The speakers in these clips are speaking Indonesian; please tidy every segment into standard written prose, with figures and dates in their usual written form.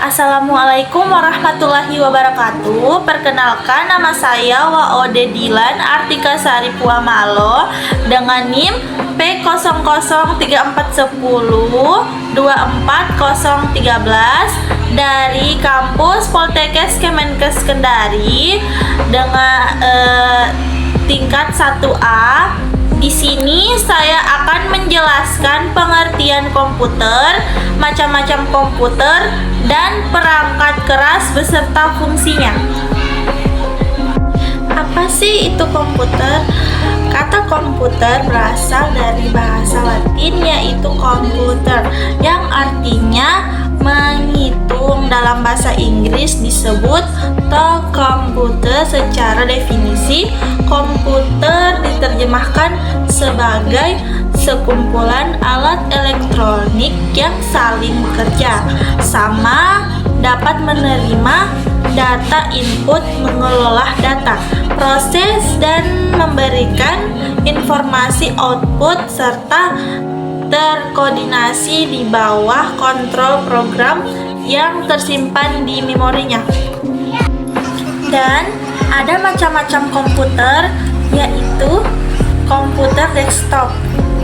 Assalamualaikum warahmatullahi wabarakatuh. Perkenalkan, nama saya Waode Dilan Artika Sari Puamalo dengan NIM P003410 24013 dari kampus Poltekkes Kemenkes Kendari dengan tingkat 1A. Di sini saya akan menjelaskan pengertian komputer, macam-macam komputer, dan perangkat keras beserta fungsinya. Apa sih itu komputer? Kata komputer berasal dari bahasa Latin yaitu komputer, yang artinya menghitung. Dalam bahasa Inggris disebut the computer. Secara definisi, komputer diterjemahkan sebagai sekumpulan alat elektronik yang saling bekerja sama, dapat menerima data input, mengelola data, proses dan memberikan informasi output, serta terkoordinasi di bawah kontrol program yang tersimpan di memorinya. Dan ada macam-macam komputer, yaitu komputer desktop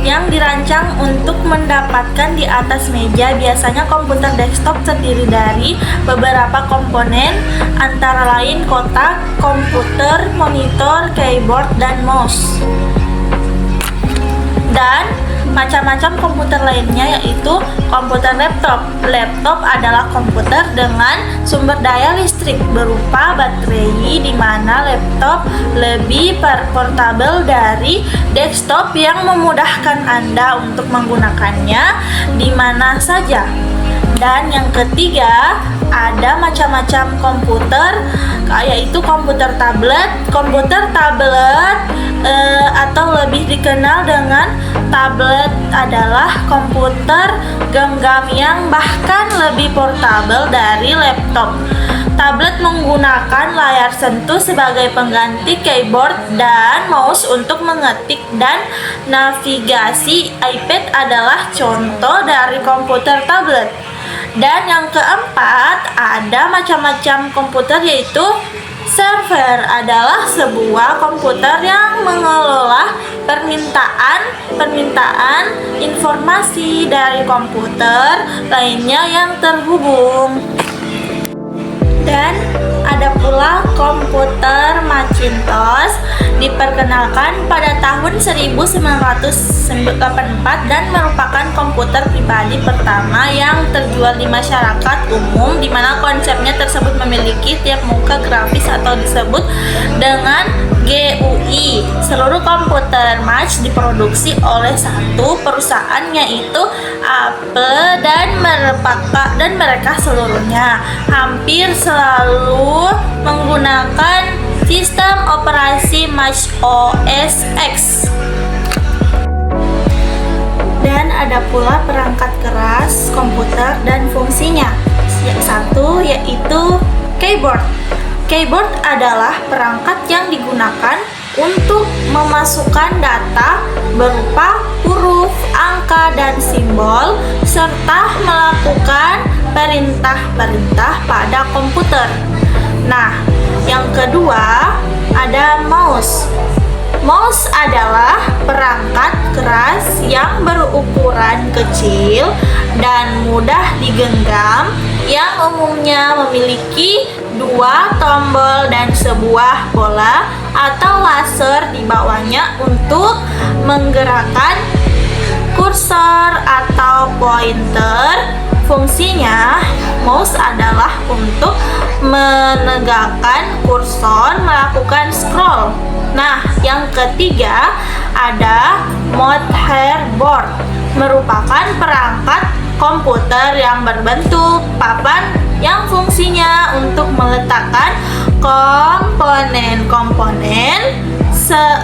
yang dirancang untuk mendapatkan di atas meja. Biasanya komputer desktop terdiri dari beberapa komponen, antara lain kotak, komputer, monitor, keyboard, dan mouse. Dan macam-macam komputer lainnya yaitu komputer laptop. Laptop adalah komputer dengan sumber daya listrik berupa baterai, di mana laptop lebih portable dari desktop yang memudahkan Anda untuk menggunakannya di mana saja. Dan yang ketiga, ada macam-macam komputer, yaitu komputer tablet. Komputer tablet atau lebih dikenal dengan tablet adalah komputer genggam yang bahkan lebih portabel dari laptop. Tablet menggunakan layar sentuh sebagai pengganti keyboard dan mouse untuk mengetik dan navigasi. iPad adalah contoh dari komputer tablet. Dan yang keempat, ada macam-macam komputer, yaitu server adalah sebuah komputer yang mengelola permintaan informasi dari komputer lainnya yang terhubung. Dan ada pula komputer Macintosh, diperkenalkan pada tahun 1984 dan merupakan komputer pribadi pertama yang terjual di masyarakat umum, di mana konsepnya tersebut memiliki tiap muka grafis atau disebut dengan GUI. Seluruh komputer Mac diproduksi oleh satu perusahaan, yaitu Apple, dan mereka seluruhnya hampir selalu menggunakan sistem operasi Mac OS X. Dan ada pula perangkat keras komputer dan fungsinya. Yang satu yaitu keyboard. Keyboard adalah perangkat yang digunakan untuk memasukkan data berupa huruf, angka, dan simbol, serta melakukan perintah-perintah pada komputer. Nah, yang kedua ada mouse. Mouse adalah perangkat keras yang berukuran kecil dan mudah digenggam, yang umumnya memiliki dua tombol dan sebuah bola atau laser di bawahnya untuk menggerakkan kursor atau pointer. Fungsinya, mouse adalah untuk menegakkan kursor, melakukan scroll. Nah, yang ketiga ada motherboard, merupakan perangkat komputer yang berbentuk papan yang fungsinya untuk meletakkan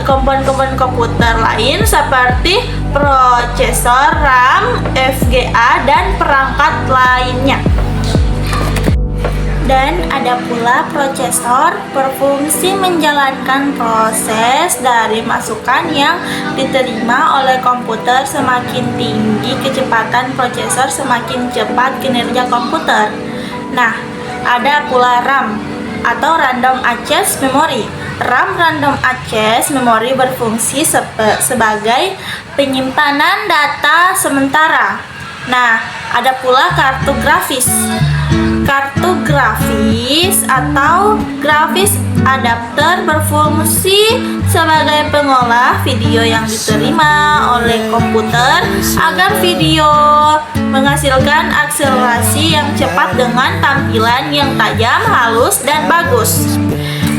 komponen komputer lain seperti prosesor, RAM, VGA, dan perangkat lainnya. Dan ada pula prosesor, berfungsi menjalankan proses dari masukan yang diterima oleh komputer. Semakin tinggi kecepatan prosesor, semakin cepat kinerja komputer. Nah, ada pula RAM atau Random Access Memory. RAM Random Access Memory berfungsi sebagai penyimpanan data sementara. Nah, ada pula kartu grafis. Kartu grafis atau grafis adapter berfungsi sebagai pengolah video yang diterima oleh komputer agar video menghasilkan akselerasi yang cepat dengan tampilan yang tajam, halus, dan bagus.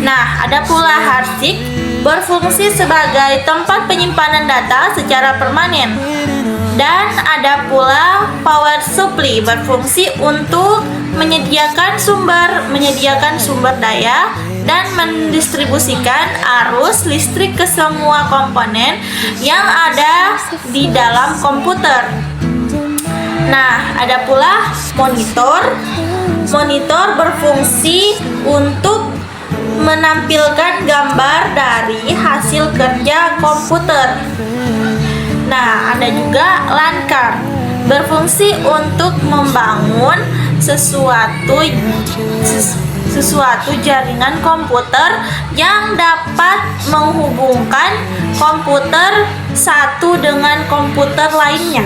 Nah, ada pula hard disk berfungsi sebagai tempat penyimpanan data secara permanen. Dan ada pula power supply berfungsi untuk menyediakan sumber daya dan mendistribusikan arus listrik ke semua komponen yang ada di dalam komputer. Nah, ada pula monitor. Monitor berfungsi untuk menampilkan gambar dari hasil kerja komputer. Nah, ada juga LAN card berfungsi untuk membangun sesuatu jaringan komputer yang dapat menghubungkan komputer satu dengan komputer lainnya.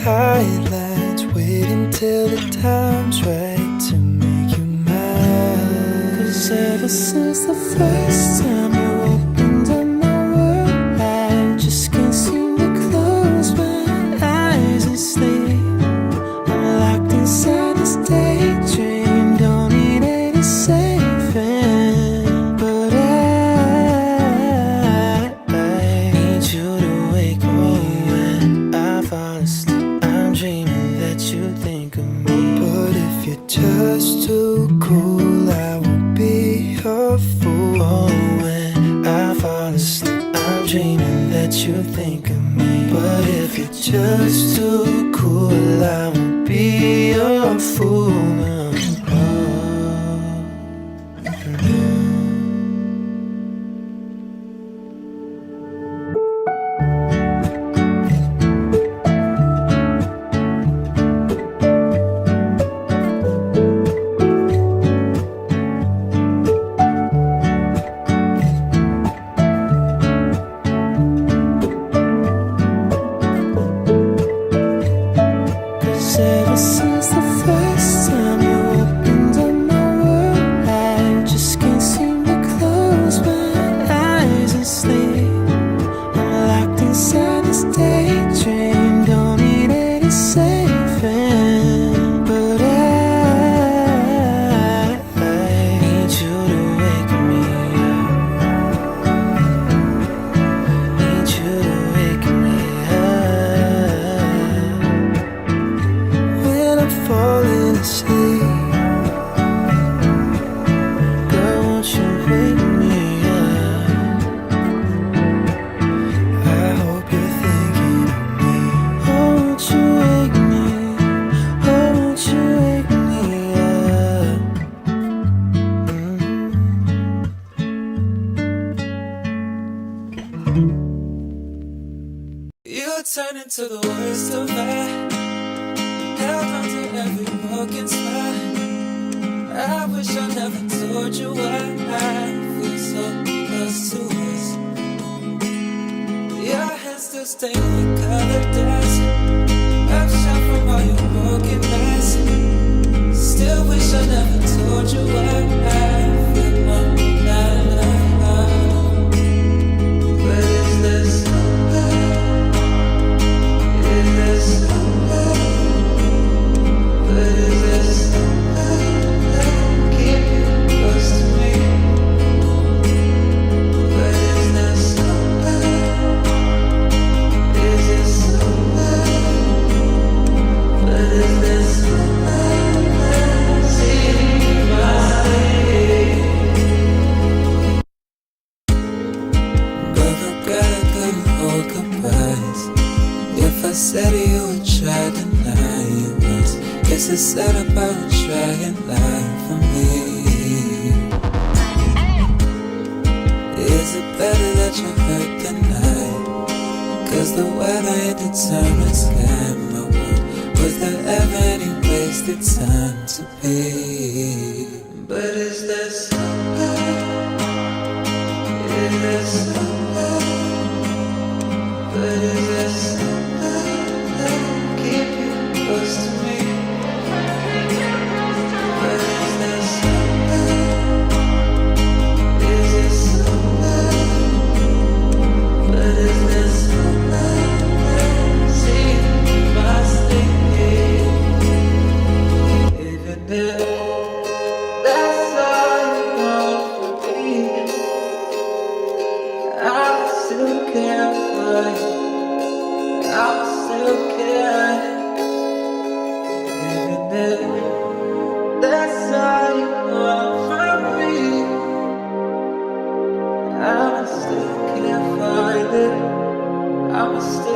Highlights, waiting till the time's right to make you mine. 'Cause ever since the first time you opened up my world, I just can't seem to close my eyes and sleep. I'm locked inside this daydream, don't need any saving. But I need you to wake me when I fall asleep. Dreaming that you think of me. But if you're just too cool, I won't be a fool. Oh, when I fall asleep, I'm dreaming that you think of me. But if you're just too cool, I won't be a fool. Ever since the first time you opened up my world, I just can't seem to close my eyes and sleep. I'm locked inside this daydream, don't need any saving. But I need you to wake me up. Need you to wake me up. Falling asleep, girl, won't you wake me up? I hope you're thinking of me. Oh, won't you wake me? Oh, won't you wake me up? You turn into the worst of me. Held on to every broken spot. I wish I never told you why I feel so close to us. Your hands still stained with colored dust. I've shot from all your broken nights. Still wish I never told you why I feel no love. But is this love? Is this love? If I said you would try to lie, it was guess it's set up I would try and lie for me. Is it better that you hurt than I? Cause the weather determines my world. Was there ever any wasted time to be? But is there somewhere? Is there somewhere? But is there somewhere that keep you close to me? But is there somewhere? Is there somewhere? But is there somewhere that see my state? Even if that's all you want from me, I still care for you. I still care. Even if that's all you want from me, I still care for you. I still